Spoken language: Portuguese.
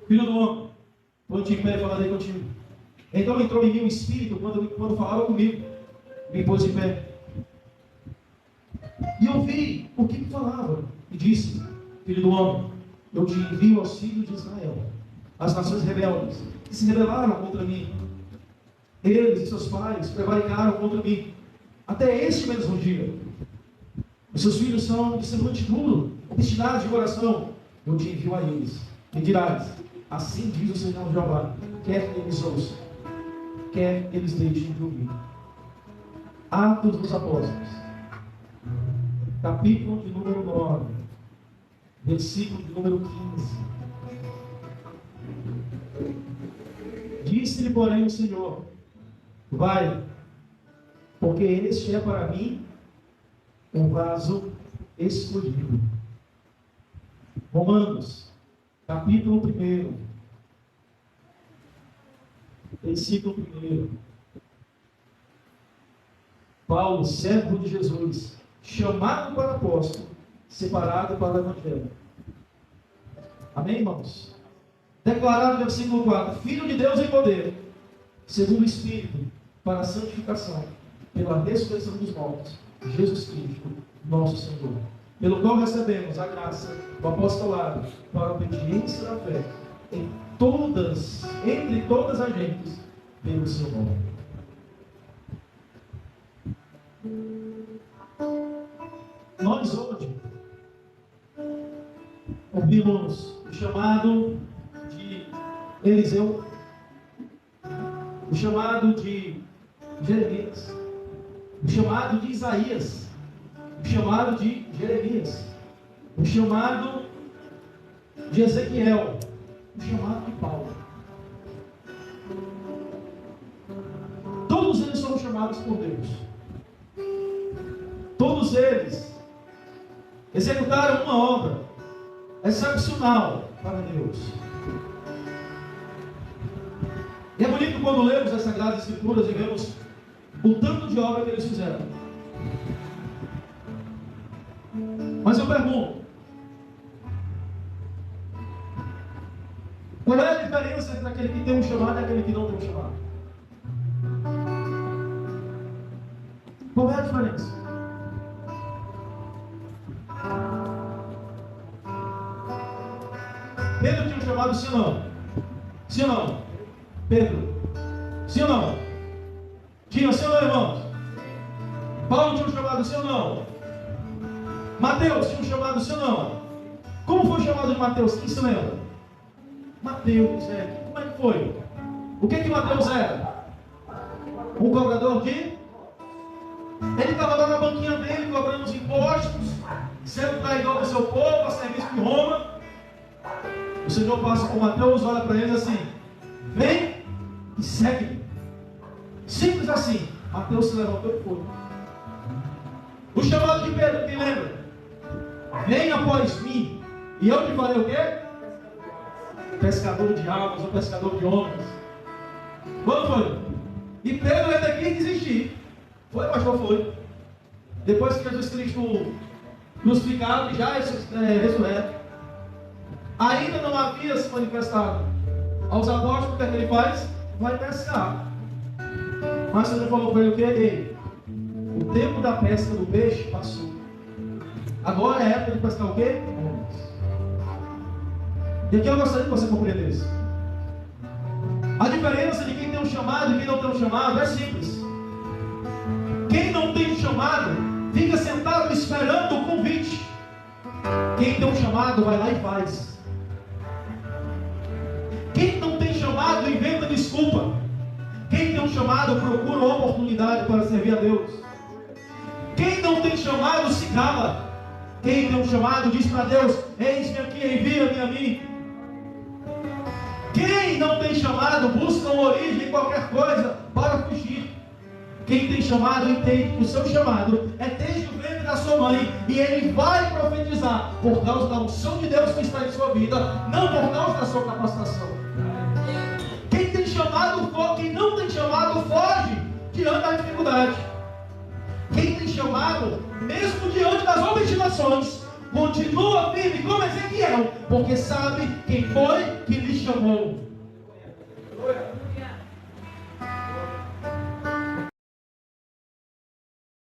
Filho do homem, põe-te em pé e falarei contigo. Então entrou em mim o Espírito, quando falava comigo, me pôs em pé. E ouvi o que me falava, e disse: Filho do homem, eu te envio aos filhos de Israel, as nações rebeldes, que se rebelaram contra mim. Eles e seus pais prevaricaram contra mim, até este mesmo dia. Os seus filhos são de semblante duro, obstinados de coração. Eu te envio a eles, e dirás: assim diz o Senhor Jeová, quer eles ouçam, quer eles deixem de ouvir. Atos dos Apóstolos, capítulo de número 9, versículo de número 15. Disse-lhe, porém, o Senhor: vai, porque este é para mim um vaso escolhido. Romanos, capítulo 1, versículo 1. Paulo, servo de Jesus, chamado para apóstolo, separado para o evangelho. Amém, irmãos? Declarado no versículo 4: Filho de Deus em poder, segundo o Espírito, para a santificação, pela ressurreição dos mortos, Jesus Cristo, nosso Senhor, pelo qual recebemos a graça, o apostolado, para a obediência da fé, entre todas as gentes, pelo seu nome. Nós hoje ouvimos o chamado de Eliseu, o chamado de Jeremias, o chamado de Isaías, o chamado de Jeremias, o chamado de Ezequiel, o chamado de Paulo. Todos eles foram chamados por Deus. Todos eles executaram uma obra excepcional para Deus. E é bonito quando lemos as Sagradas Escrituras e vemos o tanto de obra que eles fizeram. Mas eu pergunto: qual é a diferença entre aquele que tem um chamado e aquele que não tem um chamado? Qual é a diferença? Pedro tinha um chamado, sim ou não? Sim ou não? Pedro, sim ou não? Tinha, sim ou não, irmãos? Paulo tinha um chamado, sim ou não? Mateus tinha um chamado, sim ou não? Como foi o chamado de Mateus? Quem se lembra? Mateus, como é que foi? O que Mateus era? Um cobrador de? Ele estava lá na banquinha dele, cobrando os impostos, sendo traidor do seu povo, a serviço de Roma. O Senhor passa por Mateus, olha para ele assim: vem e segue-me. Simples assim. Mateus se levantou e foi. O chamado de Pedro, quem lembra? Vem após mim, e eu te farei o quê? Pescador de almas ou pescador de homens. Quando foi? E Pedro ainda quis desistir. Foi, pastor, foi. Depois que Jesus Cristo crucificado e já ressurreto, ainda não havia se manifestado aos apóstolos. O que é que ele faz? Vai pescar. Mas ele falou para ele o que? Ei, o tempo da pesca do peixe passou. Agora é a época de pescar o quê? E aqui eu gostaria que você compreendesse. A diferença de quem tem um chamado e quem não tem um chamado é simples. Quem não tem um chamado fica sentado esperando o convite. Quem tem um chamado vai lá e faz. Quem não tem chamado inventa desculpa. Quem tem um chamado procura uma oportunidade para servir a Deus. Quem não tem chamado se cala. Quem tem um chamado diz para Deus: eis-me aqui, envia-me a mim. Quem não tem chamado busca uma origem em qualquer coisa para fugir. Quem tem chamado entende que o seu chamado é desde o ventre da sua mãe, e ele vai profetizar por causa da unção de Deus que está em sua vida, não por causa da sua capacitação. Quem tem chamado, quem não tem chamado, foge diante da dificuldade. Quem tem chamado, mesmo diante das obstinações, continua firme como Ezequiel, porque sabe quem foi que lhe chamou